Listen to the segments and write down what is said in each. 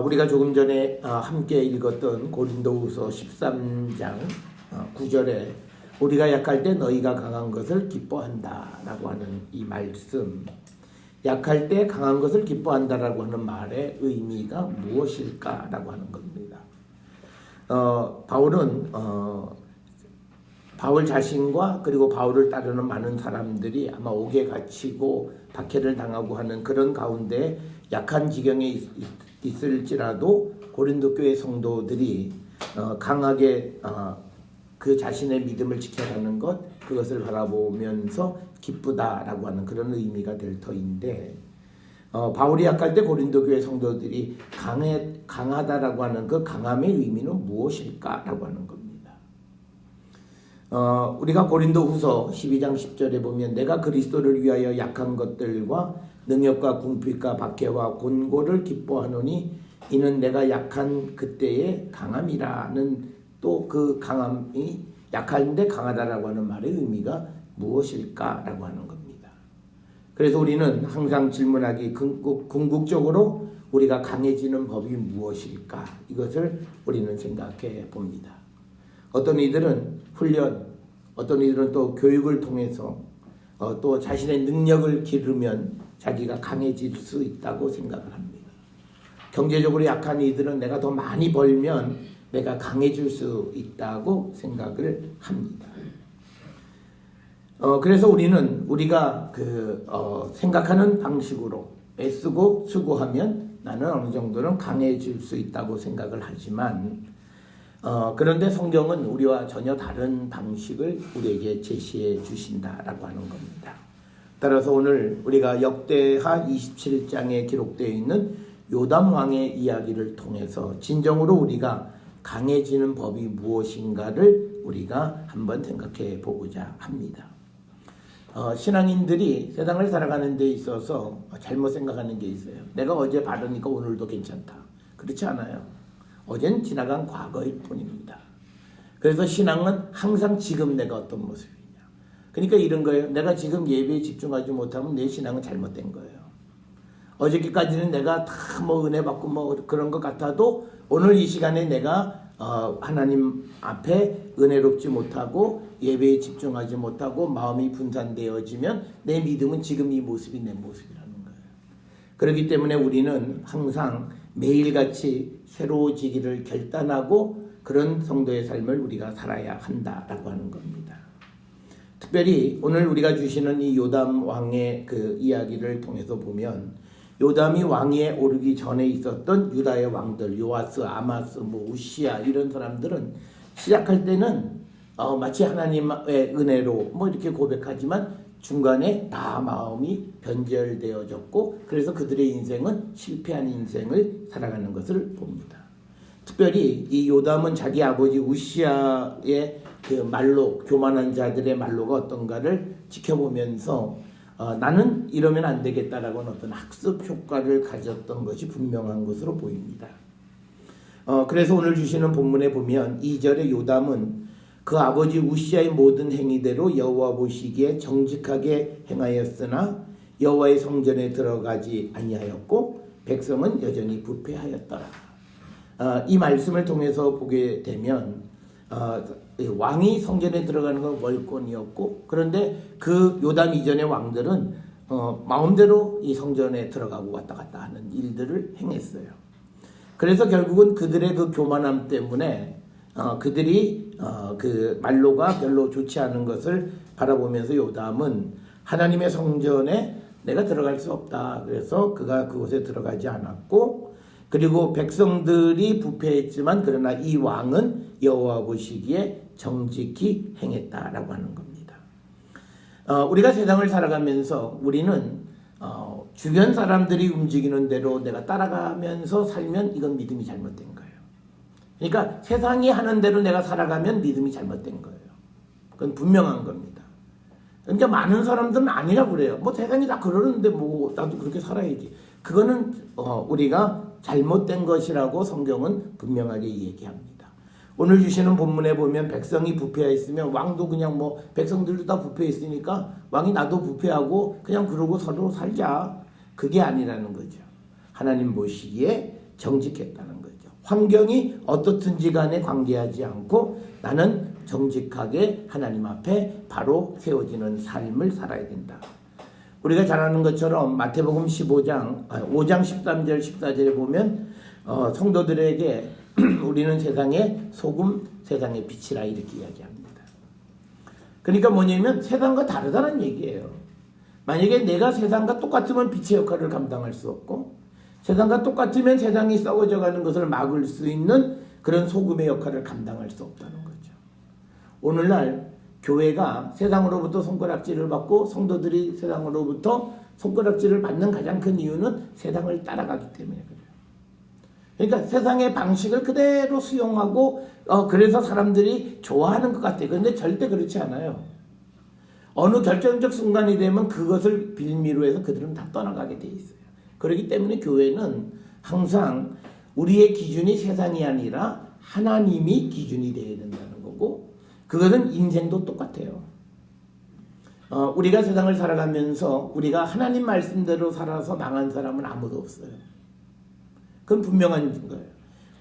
우리가 조금 전에 함께 읽었던 고린도후서 13장 9절에 우리가 약할 때 너희가 강한 것을 기뻐한다 라고 하는 이 말씀, 약할 때 강한 것을 기뻐한다 라고 하는 말의 의미가 무엇일까 라고 하는 겁니다. 바울은 바울 자신과 그리고 바울을 따르는 많은 사람들이 아마 옥에 갇히고 박해를 당하고 하는 그런 가운데 약한 지경에 있을지라도 고린도 교회 성도들이 강하게 그 자신의 믿음을 지켜가는 것, 그것을 바라보면서 기쁘다라고 하는 그런 의미가 될 터인데, 바울이 약할 때 고린도 교회 성도들이 강하다라고 하는 그 강함의 의미는 무엇일까라고 하는 겁니다. 우리가 고린도후서 12장 10절에 보면 내가 그리스도를 위하여 약한 것들과 능력과 궁핍과 박해와 곤고를 기뻐하노니 이는 내가 약한 그때의 강함이라는, 또 그 강함이 약한데 강하다라고 하는 말의 의미가 무엇일까라고 하는 겁니다. 그래서 우리는 항상 질문하기, 궁극적으로 우리가 강해지는 법이 무엇일까, 이것을 우리는 생각해 봅니다. 어떤 이들은 훈련, 어떤 이들은 또 교육을 통해서 또 자신의 능력을 기르면 자기가 강해질 수 있다고 생각을 합니다. 경제적으로 약한 이들은 내가 더 많이 벌면 내가 강해질 수 있다고 생각을 합니다. 그래서 우리가 생각하는 방식으로 애쓰고 수고하면 나는 어느 정도는 강해질 수 있다고 생각을 하지만, 그런데 성경은 우리와 전혀 다른 방식을 우리에게 제시해 주신다라고 하는 겁니다. 따라서 오늘 우리가 역대하 27장에 기록되어 있는 요담 왕의 이야기를 통해서 진정으로 우리가 강해지는 법이 무엇인가를 우리가 한번 생각해 보고자 합니다. 신앙인들이 세상을 살아가는 데 있어서 잘못 생각하는 게 있어요. 내가 어제 바르니까 오늘도 괜찮다. 그렇지 않아요. 어젠 지나간 과거일 뿐입니다. 그래서 신앙은 항상 지금 내가 어떤 모습이냐. 그러니까 이런 거예요. 내가 지금 예배에 집중하지 못하면 내 신앙은 잘못된 거예요. 어저께까지는 내가 다 은혜 받고 그런 것 같아도 오늘 이 시간에 내가 하나님 앞에 은혜롭지 못하고 예배에 집중하지 못하고 마음이 분산되어지면 내 믿음은 지금 이 모습이 내 모습이라는 거예요. 그렇기 때문에 우리는 항상 매일같이 새로워지기를 결단하고 그런 성도의 삶을 우리가 살아야 한다라고 하는 겁니다. 특별히 오늘 우리가 주시는 이 요담 왕의 그 이야기를 통해서 보면, 요담이 왕위에 오르기 전에 있었던 유다의 왕들, 요아스, 아마스, 우시야, 이런 사람들은 시작할 때는 마치 하나님의 은혜로 이렇게 고백하지만 중간에 다 마음이 변절되어졌고, 그래서 그들의 인생은 실패한 인생을 살아가는 것을 봅니다. 특별히 이 요담은 자기 아버지 우시야의 그 말로, 교만한 자들의 말로가 어떤가를 지켜보면서 나는 이러면 안 되겠다라고 하는 어떤 학습 효과를 가졌던 것이 분명한 것으로 보입니다. 그래서 오늘 주시는 본문에 보면 2절에 요담은 그 아버지 우시야의 모든 행위대로 여호와 보시기에 정직하게 행하였으나 여호와의 성전에 들어가지 아니하였고 백성은 여전히 부패하였더라. 이 말씀을 통해서 보게 되면 왕이 성전에 들어가는 건 월권이었고, 그런데 그 요담 이전의 왕들은 마음대로 이 성전에 들어가고 왔다 갔다 하는 일들을 행했어요. 그래서 결국은 그들의 그 교만함 때문에 그들이 그 말로가 별로 좋지 않은 것을 바라보면서 요담은 하나님의 성전에 내가 들어갈 수 없다. 그래서 그가 그곳에 들어가지 않았고, 그리고 백성들이 부패했지만 그러나 이 왕은 여호와 보시기에 정직히 행했다라고 하는 겁니다. 우리가 세상을 살아가면서 우리는 주변 사람들이 움직이는 대로 내가 따라가면서 살면 이건 믿음이 잘못된 거예요. 그러니까 세상이 하는 대로 내가 살아가면 믿음이 잘못된 거예요. 그건 분명한 겁니다. 그러니까 많은 사람들은 아니라고 그래요. 세상이 다 그러는데 나도 그렇게 살아야지. 그거는 우리가 잘못된 것이라고 성경은 분명하게 얘기합니다. 오늘 주시는 본문에 보면 백성이 부패했으면 왕도 그냥 백성들도 다 부패했으니까 왕이 나도 부패하고 그냥 그러고 서로 살자. 그게 아니라는 거죠. 하나님 보시기에 정직했다는 거죠. 환경이 어떻든지 간에 관계하지 않고 나는 정직하게 하나님 앞에 바로 세워지는 삶을 살아야 된다. 우리가 잘 아는 것처럼 마태복음 5장 13절 14절에 보면 성도들에게 우리는 세상의 소금, 세상의 빛이라 이렇게 이야기합니다. 그러니까 뭐냐면 세상과 다르다는 얘기예요. 만약에 내가 세상과 똑같으면 빛의 역할을 감당할 수 없고 세상과 똑같으면 세상이 썩어져가는 것을 막을 수 있는 그런 소금의 역할을 감당할 수 없다는 거죠. 오늘날 교회가 세상으로부터 손가락질을 받고 성도들이 세상으로부터 손가락질을 받는 가장 큰 이유는 세상을 따라가기 때문에 그래요. 그러니까 세상의 방식을 그대로 수용하고 그래서 사람들이 좋아하는 것 같아요. 그런데 절대 그렇지 않아요. 어느 결정적 순간이 되면 그것을 빌미로 해서 그들은 다 떠나가게 돼 있어요. 그렇기 때문에 교회는 항상 우리의 기준이 세상이 아니라 하나님이 기준이 되어야 된다는 거고 그것은 인생도 똑같아요. 우리가 세상을 살아가면서 우리가 하나님 말씀대로 살아서 망한 사람은 아무도 없어요. 그건 분명한 거예요.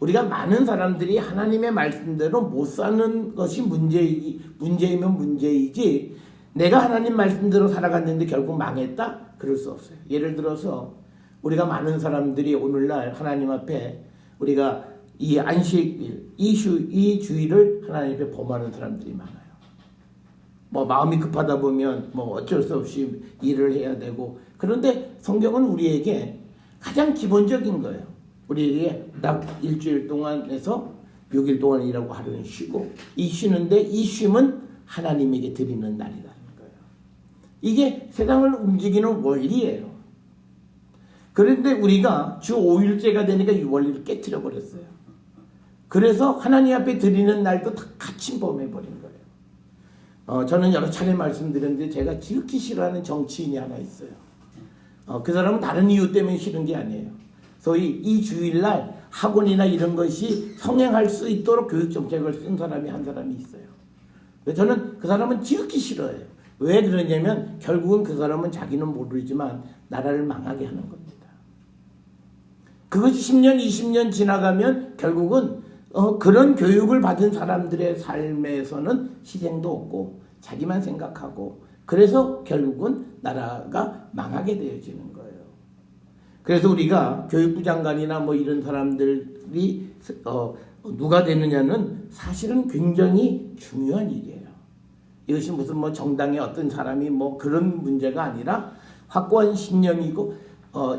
우리가 많은 사람들이 하나님의 말씀대로 못 사는 것이 문제이면 문제이지 내가 하나님 말씀대로 살아갔는데 결국 망했다? 그럴 수 없어요. 예를 들어서 우리가 많은 사람들이 오늘날 하나님 앞에 우리가 이 안식일, 이 주일을 하나님 앞에 범하는 사람들이 많아요. 뭐 마음이 급하다 보면 뭐 어쩔 수 없이 일을 해야 되고 그런데 성경은 우리에게 가장 기본적인 거예요. 우리에게 딱 일주일 동안에서 6일 동안 일하고 하루는 쉬고 이 쉬는데 이 쉼은 하나님에게 드리는 날이라는 거예요. 이게 세상을 움직이는 원리예요. 그런데 우리가 주 5일째가 되니까 이 원리를 깨트려 버렸어요. 그래서 하나님 앞에 드리는 날도 다 같이 범해버린 거예요. 저는 여러 차례 말씀드렸는데 제가 지극히 싫어하는 정치인이 하나 있어요. 그 사람은 다른 이유 때문에 싫은 게 아니에요. 소위 이 주일날 학원이나 이런 것이 성행할 수 있도록 교육정책을 쓴 사람이 한 사람이 있어요. 저는 그 사람은 지극히 싫어해요. 왜 그러냐면 결국은 그 사람은 자기는 모르지만 나라를 망하게 하는 겁니다. 그것이 10년, 20년 지나가면 결국은 그런 교육을 받은 사람들의 삶에서는 희생도 없고 자기만 생각하고 그래서 결국은 나라가 망하게 되어지는 거예요. 그래서 우리가 교육부 장관이나 뭐 이런 사람들이 누가 되느냐는 사실은 굉장히 중요한 일이에요. 이것이 무슨 뭐 정당의 어떤 사람이 뭐 그런 문제가 아니라 확고한 신념이고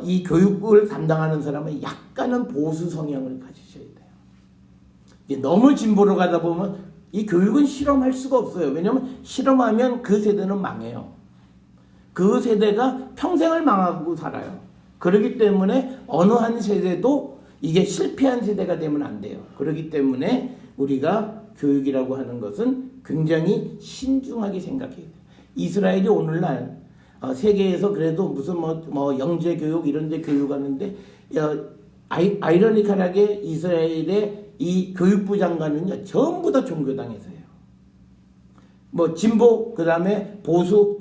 이 교육을 담당하는 사람은 약간은 보수 성향을 가지셔야 돼요. 너무 진보로 가다 보면 이 교육은 실험할 수가 없어요. 왜냐하면 실험하면 그 세대는 망해요. 그 세대가 평생을 망하고 살아요. 그렇기 때문에 어느 한 세대도 이게 실패한 세대가 되면 안 돼요. 그렇기 때문에 우리가 교육이라고 하는 것은 굉장히 신중하게 생각해야 돼요. 이스라엘이 오늘날 세계에서 그래도 무슨 뭐 영재 교육 이런 데 교육하는데 아이러니컬하게 이스라엘의 이 교육부 장관은요 전부 다 종교당에서예요. 뭐 진보 그다음에 보수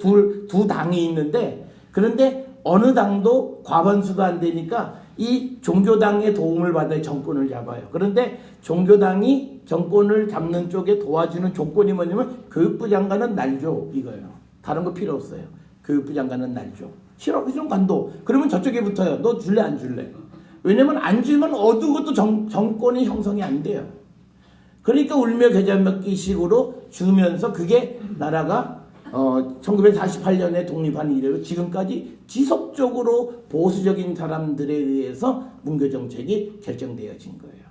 두 당이 있는데 그런데 어느 당도 과반수도 안 되니까 이 종교당의 도움을 받아 정권을 잡아요. 그런데 종교당이 정권을 잡는 쪽에 도와주는 조건이 뭐냐면 교육부 장관은 날 줘 이거예요. 다른 거 필요 없어요. 교육부 장관은 날 줘. 싫어 좀 관둬. 그러면 저쪽에 붙어요. 너 줄래 안 줄래? 왜냐면 안 주면 어떤 것도 정권이 형성이 안 돼요. 그러니까 울며 겨자 먹기 식으로 주면서 그게 나라가 1948년에 독립한 이래로 지금까지 지속적으로 보수적인 사람들에 의해서 문교정책이 결정되어진 거예요.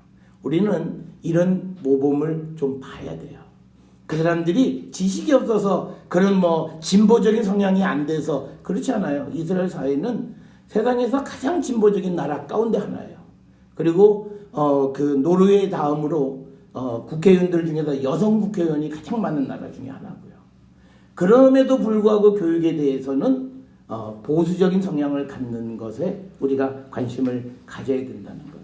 우리는 이런 모범을 좀 봐야 돼요. 그 사람들이 지식이 없어서 그런 뭐 진보적인 성향이 안 돼서 그렇지 않아요. 이스라엘 사회는 세상에서 가장 진보적인 나라 가운데 하나예요. 그리고 그 노르웨이 다음으로 국회의원들 중에서 여성 국회의원이 가장 많은 나라 중에 하나고요. 그럼에도 불구하고 교육에 대해서는 보수적인 성향을 갖는 것에 우리가 관심을 가져야 된다는 거예요.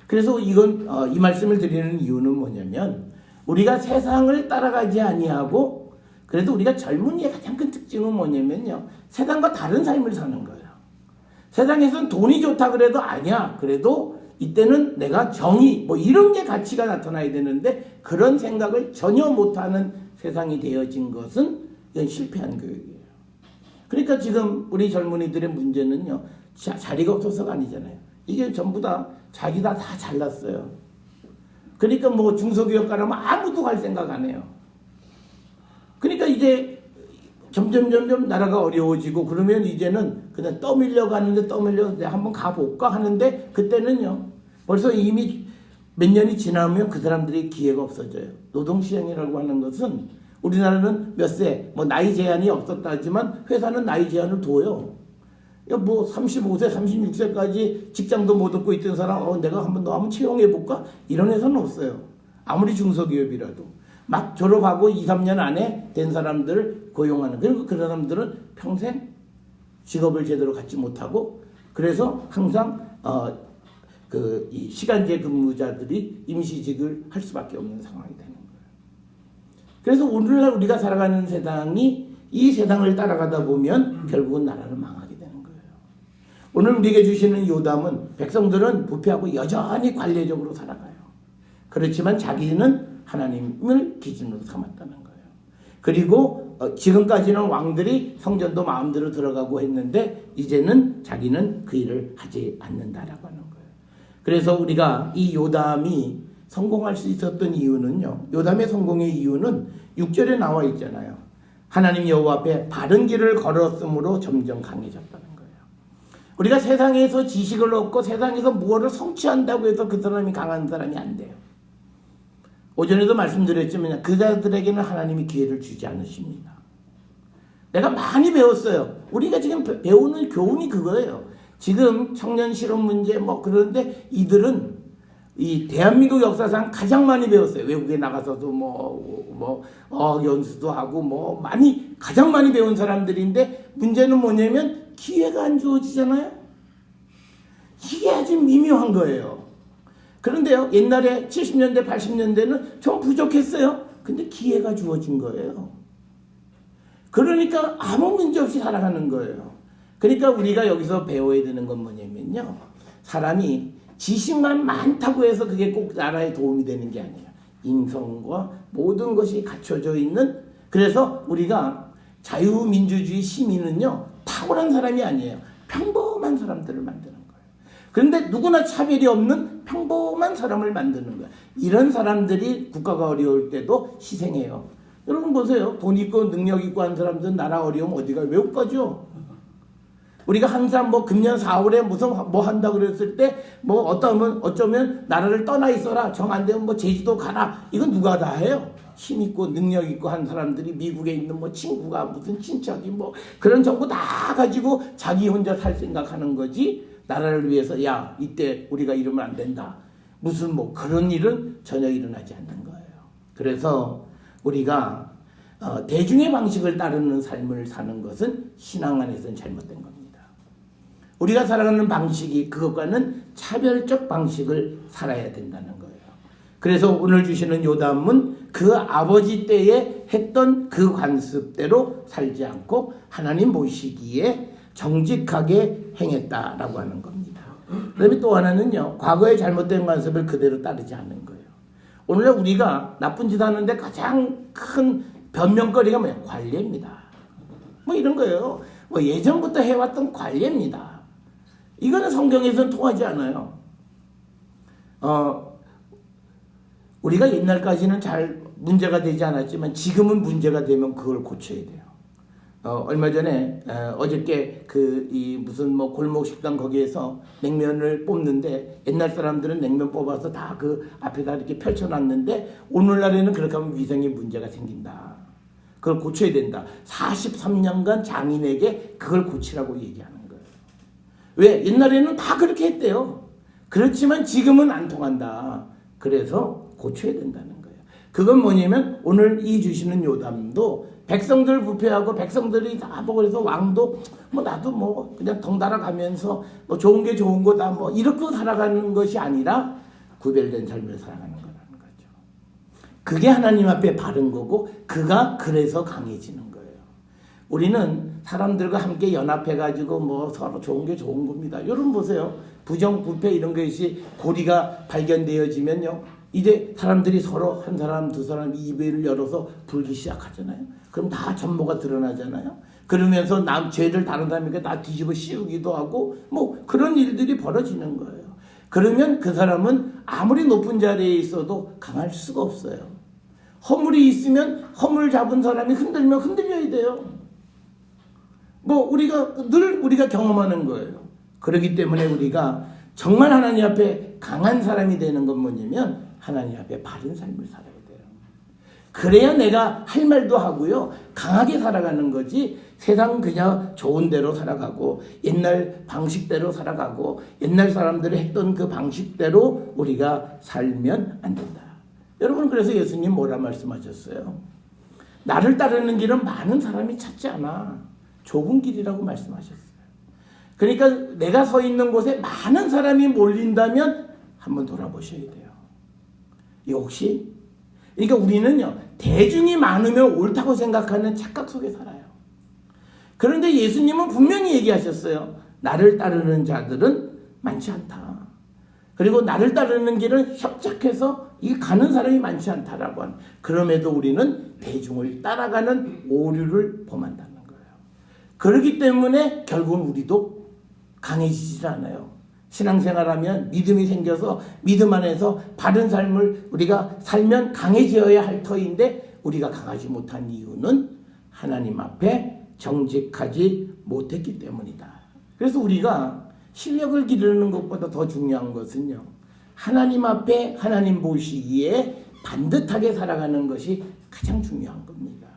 그래서 이건 이 말씀을 드리는 이유는 뭐냐면 우리가 세상을 따라가지 아니하고 그래도 우리가 젊은이의 가장 큰 특징은 뭐냐면요. 세상과 다른 삶을 사는 거예요. 세상에서는 돈이 좋다 그래도 아니야. 그래도 이때는 내가 정의 뭐 이런 게 가치가 나타나야 되는데 그런 생각을 전혀 못하는 세상이 되어진 것은 이건 실패한 교육이에요. 그러니까 지금 우리 젊은이들의 문제는요, 자리가 없어서가 아니잖아요. 이게 전부 다 자기가 다 잘났어요. 그러니까 뭐 중소기업 가라면 아무도 갈 생각 안 해요. 그러니까 이제 점점 나라가 어려워지고 그러면 이제는 그냥 떠밀려 한번 가볼까 하는데 그때는요 벌써 이미 몇 년이 지나면 그 사람들이 기회가 없어져요. 노동시장이라고 하는 것은 우리나라는 몇 세, 뭐 나이 제한이 없었다 하지만 회사는 나이 제한을 둬요. 뭐 35세, 36세까지 직장도 못 얻고 있던 사람 내가 한번 더 한번 채용해볼까? 이런 회사는 없어요. 아무리 중소기업이라도. 막 졸업하고 2, 3년 안에 된 사람들을 고용하는. 그리고 그 사람들은 평생 직업을 제대로 갖지 못하고 그래서 항상 이 시간제 근무자들이 임시직을 할 수밖에 없는 상황이 되는 거예요. 그래서 오늘날 우리가 살아가는 세상이 이 세상을 따라가다 보면 결국은 나라는 망하게 되는 거예요. 오늘 우리에게 주시는 요담은 백성들은 부패하고 여전히 관례적으로 살아가요. 그렇지만 자기는 하나님을 기준으로 삼았다는 거예요. 그리고 지금까지는 왕들이 성전도 마음대로 들어가고 했는데 이제는 자기는 그 일을 하지 않는다라고 하는 거예요. 그래서 우리가 이 요담이 성공할 수 있었던 이유는요. 요담의 성공의 이유는 6절에 나와 있잖아요. 하나님 여호와 앞에 바른 길을 걸었으므로 점점 강해졌다는 거예요. 우리가 세상에서 지식을 얻고 세상에서 무엇을 성취한다고 해서 그 사람이 강한 사람이 안 돼요. 오전에도 말씀드렸지만 그자들에게는 하나님이 기회를 주지 않으십니다. 내가 많이 배웠어요. 우리가 지금 배우는 교훈이 그거예요. 지금 청년 실업 문제 뭐 그런데 이들은 이 대한민국 역사상 가장 많이 배웠어요. 외국에 나가서도 연수도 하고 많이 가장 많이 배운 사람들인데 문제는 뭐냐면 기회가 안 주어지잖아요. 이게 아주 미묘한 거예요. 그런데요, 옛날에 70년대, 80년대는 좀 부족했어요. 근데 기회가 주어진 거예요. 그러니까 아무 문제 없이 살아가는 거예요. 그러니까 우리가 여기서 배워야 되는 건 뭐냐면요. 사람이 지식만 많다고 해서 그게 꼭 나라에 도움이 되는 게 아니에요. 인성과 모든 것이 갖춰져 있는, 그래서 우리가 자유민주주의 시민은요, 탁월한 사람이 아니에요. 평범한 사람들을 만드는 거예요. 그런데 누구나 차별이 없는 평범한 사람을 만드는 거예요. 이런 사람들이 국가가 어려울 때도 희생해요. 여러분 보세요. 돈 있고 능력 있고 한 사람들은 나라 어려우면 어디가 외국 가죠. 우리가 항상 금년 4월에 무슨 뭐 한다고 그랬을 때 어쩌면 나라를 떠나 있어라. 정 안 되면 제주도 가라. 이건 누가 다 해요. 힘 있고 능력 있고 한 사람들이 미국에 있는 친구가 무슨 친척이 그런 정보 다 가지고 자기 혼자 살 생각하는 거지. 나라를 위해서 야 이때 우리가 이러면 안 된다. 무슨 그런 일은 전혀 일어나지 않는 거예요. 그래서 우리가 대중의 방식을 따르는 삶을 사는 것은 신앙 안에서는 잘못된 겁니다. 우리가 살아가는 방식이 그것과는 차별적 방식을 살아야 된다는 거예요. 그래서 오늘 주시는 요담은 그 아버지 때에 했던 그 관습대로 살지 않고 하나님 보시기에 정직하게 행했다라고 하는 겁니다. 그다음에 또 하나는요. 과거의 잘못된 관습을 그대로 따르지 않는 거예요. 오늘날 우리가 나쁜 짓 하는데 가장 큰 변명거리가 뭐예요? 관례입니다. 이런 거예요. 예전부터 해왔던 관례입니다. 이거는 성경에서는 통하지 않아요. 우리가 옛날까지는 잘 문제가 되지 않았지만 지금은 문제가 되면 그걸 고쳐야 돼요. 얼마 전에 어저께 무슨 골목 식당 거기에서 냉면을 뽑는데 옛날 사람들은 냉면 뽑아서 다 그 앞에다 이렇게 펼쳐놨는데 오늘날에는 그렇게 하면 위생에 문제가 생긴다. 그걸 고쳐야 된다. 43년간 장인에게 그걸 고치라고 얘기하는 거예요. 왜? 옛날에는 다 그렇게 했대요. 그렇지만 지금은 안 통한다. 그래서 고쳐야 된다는 거예요. 그건 뭐냐면 오늘 이 주시는 요담도 백성들 부패하고 백성들이 다 그래서 왕도 나도 그냥 덩달아 가면서 좋은 게 좋은 거다 이렇게 살아가는 것이 아니라 구별된 삶을 살아가는 거라는 거죠. 그게 하나님 앞에 바른 거고 그가 그래서 강해지는 거예요. 우리는 사람들과 함께 연합해가지고 서로 좋은 게 좋은 겁니다. 여러분 보세요. 부정부패 이런 것이 고리가 발견되어지면요, 이제 사람들이 서로 한 사람 두 사람 입을 열어서 불기 시작하잖아요. 그럼 다 전모가 드러나잖아요. 그러면서 죄를 다른 사람에게 다 뒤집어 씌우기도 하고 뭐 그런 일들이 벌어지는 거예요. 그러면 그 사람은 아무리 높은 자리에 있어도 강할 수가 없어요. 허물이 있으면 허물 잡은 사람이 흔들면 흔들려야 돼요. 뭐 우리가 경험하는 거예요. 그렇기 때문에 우리가 정말 하나님 앞에 강한 사람이 되는 건 뭐냐면 하나님 앞에 바른 삶을 살아야 돼요. 그래야 내가 할 말도 하고요, 강하게 살아가는 거지 세상 그냥 좋은 대로 살아가고 옛날 방식대로 살아가고 옛날 사람들이 했던 그 방식대로 우리가 살면 안 된다. 여러분, 그래서 예수님 뭐라 말씀하셨어요? 나를 따르는 길은 많은 사람이 찾지 않아. 좁은 길이라고 말씀하셨어요. 그러니까 내가 서 있는 곳에 많은 사람이 몰린다면 한번 돌아보셔야 돼요. 이거 혹시? 그러니까 우리는요, 대중이 많으면 옳다고 생각하는 착각 속에 살아요. 그런데 예수님은 분명히 얘기하셨어요. 나를 따르는 자들은 많지 않다. 그리고 나를 따르는 길은 협착해서 이 가는 사람이 많지 않다라고 하는. 그럼에도 우리는 대중을 따라가는 오류를 범한다는 거예요. 그렇기 때문에 결국은 우리도 강해지질 않아요. 신앙생활하면 믿음이 생겨서 믿음 안에서 바른 삶을 우리가 살면 강해져야 할 터인데 우리가 강하지 못한 이유는 하나님 앞에 정직하지 못했기 때문이다. 그래서 우리가 실력을 기르는 것보다 더 중요한 것은요, 하나님 앞에 하나님 보시기에 반듯하게 살아가는 것이 가장 중요한 겁니다.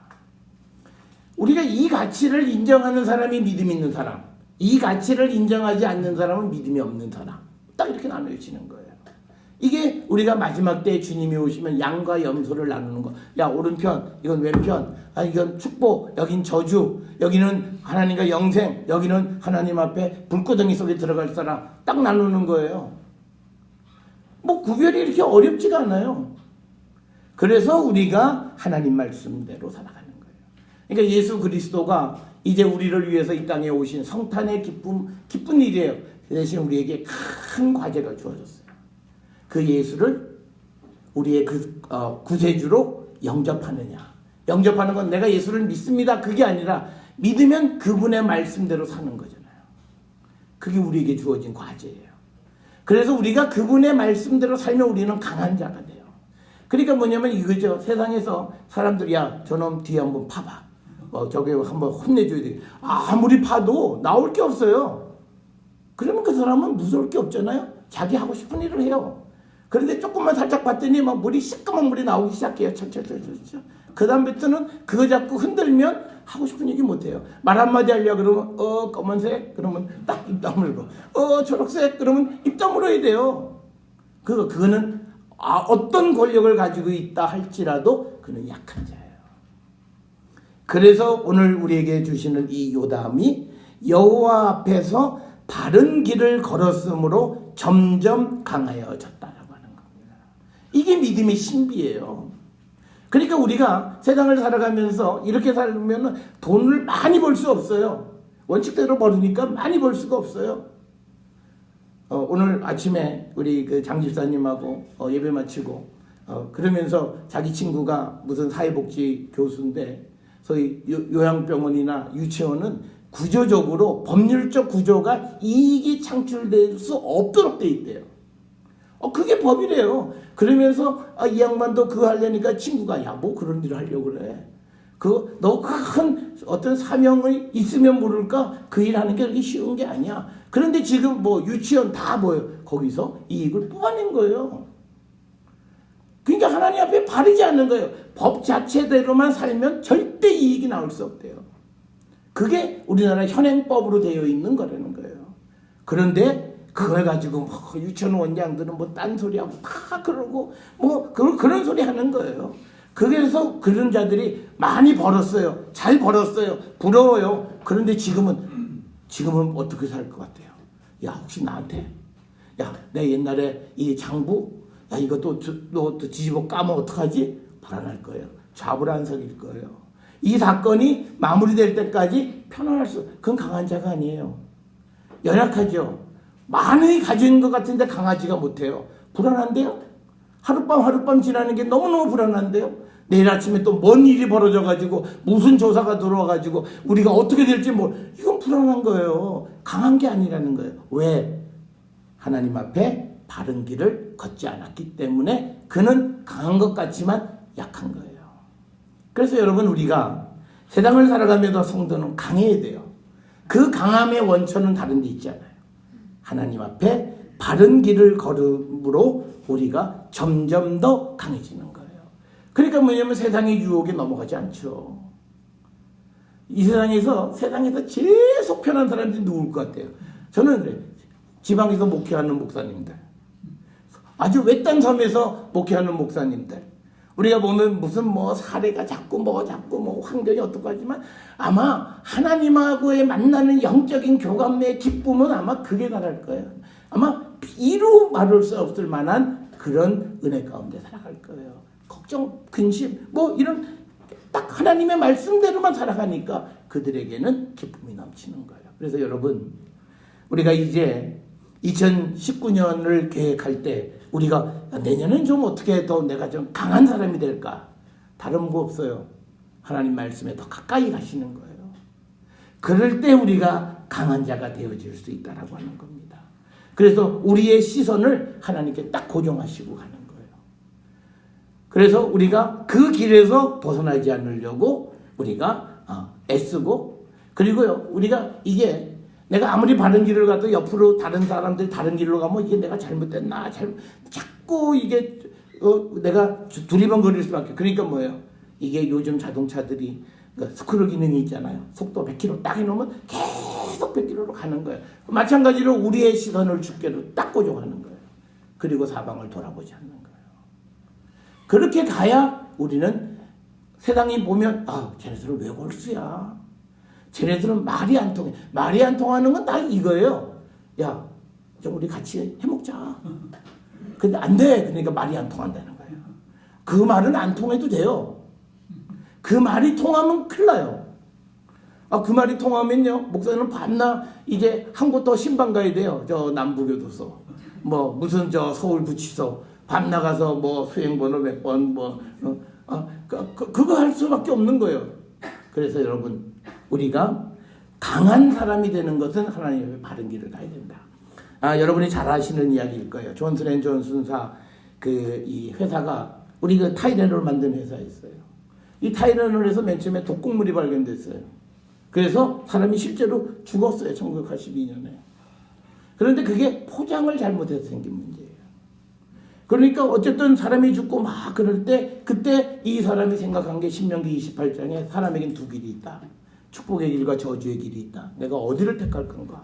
우리가 이 가치를 인정하는 사람이 믿음 있는 사람, 이 가치를 인정하지 않는 사람은 믿음이 없는 사람, 딱 이렇게 나누어지는 거예요. 이게 우리가 마지막 때 주님이 오시면 양과 염소를 나누는 거. 야, 오른편, 이건 왼편, 이건 축복, 여긴 저주, 여기는 하나님과 영생, 여기는 하나님 앞에 불구덩이 속에 들어갈 사람, 딱 나누는 거예요. 뭐 구별이 이렇게 어렵지가 않아요. 그래서 우리가 하나님 말씀대로 살아가는 거예요. 그러니까 예수 그리스도가 이제 우리를 위해서 이 땅에 오신 성탄의 기쁜 일이에요. 그 대신 우리에게 큰 과제가 주어졌어요. 그 예수를 우리의 구세주로 영접하느냐. 영접하는 건 내가 예수를 믿습니다, 그게 아니라 믿으면 그분의 말씀대로 사는 거잖아요. 그게 우리에게 주어진 과제예요. 그래서 우리가 그분의 말씀대로 살면 우리는 강한 자가 돼요. 그러니까 뭐냐면 이거죠. 세상에서 사람들이 야, 저놈 뒤에 한번 파봐. 저기 한번 혼내줘야 돼. 아무리 파도 나올 게 없어요. 그러면 그 사람은 무서울 게 없잖아요. 자기 하고 싶은 일을 해요. 그런데 조금만 살짝 봤더니 막 시꺼먼 물이 나오기 시작해요. 철철철철. 그 다음부터는 그거 자꾸 흔들면 하고 싶은 얘기 못해요. 말 한마디 하려고 그러면 검은색? 그러면 딱 입 다물고 초록색? 그러면 입 다물어야 돼요. 그거는 어떤 권력을 가지고 있다 할지라도 그는 약한 자예요. 그래서 오늘 우리에게 주시는 이 요담이 여호와 앞에서 바른 길을 걸었으므로 점점 강하여졌다라고 하는 겁니다. 이게 믿음의 신비예요. 그러니까 우리가 세상을 살아가면서 이렇게 살면 돈을 많이 벌 수 없어요. 원칙대로 벌으니까 많이 벌 수가 없어요. 오늘 아침에 우리 그 장 집사님하고 예배 마치고 그러면서 자기 친구가 무슨 사회복지 교수인데 소위 요양병원이나 유치원은 구조적으로 법률적 구조가 이익이 창출될 수 없도록 돼 있대요. 그게 법이래요. 그러면서 이 양반도 그거 하려니까 친구가 야, 뭐 그런 일을 하려고 그래. 너 큰 어떤 사명이 있으면 모를까 그 일 하는 게 그렇게 쉬운 게 아니야. 그런데 지금 뭐 유치원 다 뭐예요? 거기서 이익을 뽑아낸 거예요. 그러니까 하나님 앞에 바르지 않는 거예요. 법 자체대로만 살면 절대 이익이 나올 수 없대요. 그게 우리나라 현행법으로 되어 있는 거라는 거예요. 그런데 그걸 가지고 유치원 원장들은 뭐 딴소리하고 다 그러고 그런 소리 하는 거예요. 그래서 그런 자들이 많이 벌었어요. 잘 벌었어요. 부러워요. 그런데 지금은 어떻게 살 것 같아요? 야, 혹시 나한테 내 옛날에 이 장부 이것도 또 뒤집어 까면 어떡하지? 불안할 거예요. 좌불안석일 거예요. 이 사건이 마무리될 때까지 편안할 그건 강한 자가 아니에요. 연약하죠. 많이 가진 것 같은데 강하지가 못해요. 불안한데요? 하룻밤 지나는 게 너무너무 불안한데요? 내일 아침에 또 뭔 일이 벌어져가지고 무슨 조사가 들어와가지고 우리가 어떻게 될지 이건 불안한 거예요. 강한 게 아니라는 거예요. 왜? 하나님 앞에 바른 길을 걷지 않았기 때문에 그는 강한 것 같지만 약한 거예요. 그래서 여러분, 우리가 세상을 살아가면서 성도는 강해야 돼요. 그 강함의 원천은 다른 데 있지 않아요. 하나님 앞에 바른 길을 걸음으로 우리가 점점 더 강해지는 거예요. 그러니까 뭐냐면 세상의 유혹에 넘어가지 않죠. 이 세상에서 제일 속 편한 사람들이 누굴 것 같아요? 저는 그래요. 지방에서 목회하는 목사님들, 아주 외딴 섬에서 목회하는 목사님들, 우리가 보면 무슨 사례가 자꾸 환경이 어떻고 하지만 아마 하나님하고의 만나는 영적인 교감의 기쁨은 아마 그게 나갈 거예요. 아마 이루 말할 수 없을 만한 그런 은혜 가운데 살아갈 거예요. 걱정, 근심, 이런 딱 하나님의 말씀대로만 살아가니까 그들에게는 기쁨이 넘치는 거예요. 그래서 여러분, 우리가 이제 2019년을 계획할 때 우리가 내년엔 좀 어떻게 더 내가 좀 강한 사람이 될까? 다른 거 없어요. 하나님 말씀에 더 가까이 가시는 거예요. 그럴 때 우리가 강한 자가 되어질 수 있다라고 하는 겁니다. 그래서 우리의 시선을 하나님께 딱 고정하시고 가는 거예요. 그래서 우리가 그 길에서 벗어나지 않으려고 우리가 애쓰고, 그리고요, 우리가 이게 내가 아무리 바른 길을 가도 옆으로 다른 사람들이 다른 길로 가면 이게 내가 잘못됐나, 자꾸 이게 내가 두리번거릴 수밖에. 그러니까 뭐예요? 이게 요즘 자동차들이 스크롤 기능이 있잖아요. 속도 100km 딱 해놓으면 계속 100km로 가는 거예요. 마찬가지로 우리의 시선을 주께로 딱 고정하는 거예요. 그리고 사방을 돌아보지 않는 거예요. 그렇게 가야 우리는 세상이 보면 쟤네들은 왜 골수야? 쟤네들은 말이 안 통해. 말이 안 통하는 건 다 이거예요. 야, 좀 우리 같이 해먹자. 근데 안 돼. 그러니까 말이 안 통한다는 거예요. 그 말은 안 통해도 돼요. 그 말이 통하면 큰일 나요. 그 말이 통하면요, 목사는 밤낮 이제 한 곳 더 신방 가야 돼요. 저 남부교도소, 무슨 서울 부치소 밤 나가서 수행번호 몇 번 그거 할 수밖에 없는 거예요. 그래서 여러분, 우리가 강한 사람이 되는 것은 하나님의 바른 길을 가야 된다. 여러분이 잘 아시는 이야기일 거예요. 존슨 앤 존슨사 이 회사가 우리 타이레놀 만든 회사였어요. 이 타이레놀에서 맨 처음에 독극물이 발견됐어요. 그래서 사람이 실제로 죽었어요. 1982년에. 그런데 그게 포장을 잘못해서 생긴 문제예요. 그러니까 어쨌든 사람이 죽고 그럴 때 그때 이 사람이 생각한 게 신명기 28장에 사람에겐 두 길이 있다. 축복의 길과 저주의 길이 있다. 내가 어디를 택할 건가?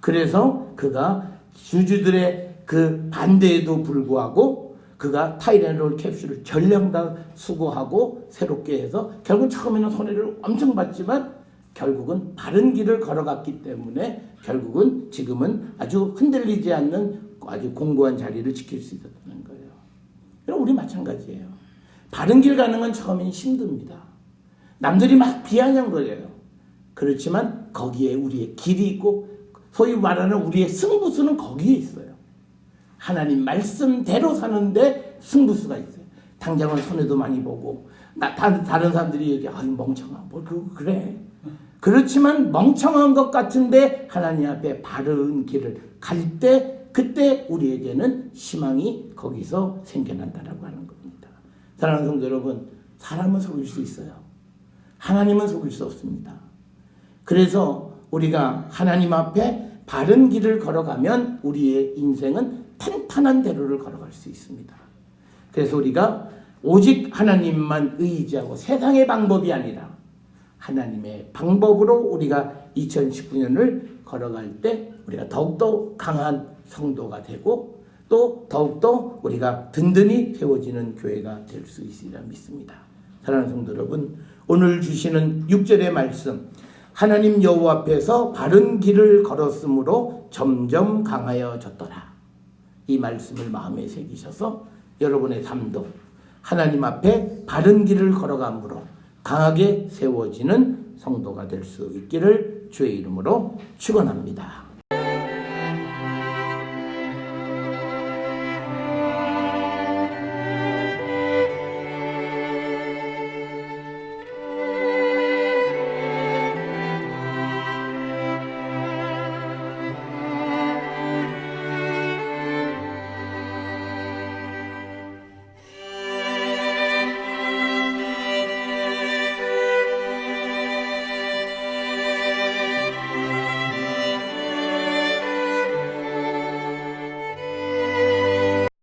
그래서 그가 주주들의 그 반대에도 불구하고 그가 타이레놀 캡슐을 전량 다 수거하고 새롭게 해서 결국 처음에는 손해를 엄청 봤지만 결국은 바른 길을 걸어갔기 때문에 결국은 지금은 아주 흔들리지 않는 아주 공고한 자리를 지킬 수 있었다는 거예요. 그럼 우리 마찬가지예요. 바른 길 가는 건 처음엔 힘듭니다. 남들이 막 비아냥거려요. 그렇지만 거기에 우리의 길이 있고 소위 말하는 우리의 승부수는 거기에 있어요. 하나님 말씀대로 사는데 승부수가 있어요. 당장은 손해도 많이 보고 다른 사람들이 얘기해. 멍청아 그래. 그렇지만 멍청한 것 같은데 하나님 앞에 바른 길을 갈 때 그때 우리에게는 희망이 거기서 생겨난다라고 하는 겁니다. 사랑하는 성도 여러분, 사람은 속일 수 있어요. 하나님은 속일 수 없습니다. 그래서 우리가 하나님 앞에 바른 길을 걸어가면 우리의 인생은 탄탄한 대로를 걸어갈 수 있습니다. 그래서 우리가 오직 하나님만 의지하고 세상의 방법이 아니라 하나님의 방법으로 우리가 2019년을 걸어갈 때 우리가 더욱더 강한 성도가 되고 또 더욱더 우리가 든든히 세워지는 교회가 될 수 있으리라 믿습니다. 사랑하는 성도 여러분, 오늘 주시는 6절의 말씀, 하나님 여호와 앞에서 바른 길을 걸었으므로 점점 강하여졌더라. 이 말씀을 마음에 새기셔서 여러분의 삶도 하나님 앞에 바른 길을 걸어감으로 강하게 세워지는 성도가 될 수 있기를 주의 이름으로 축원합니다.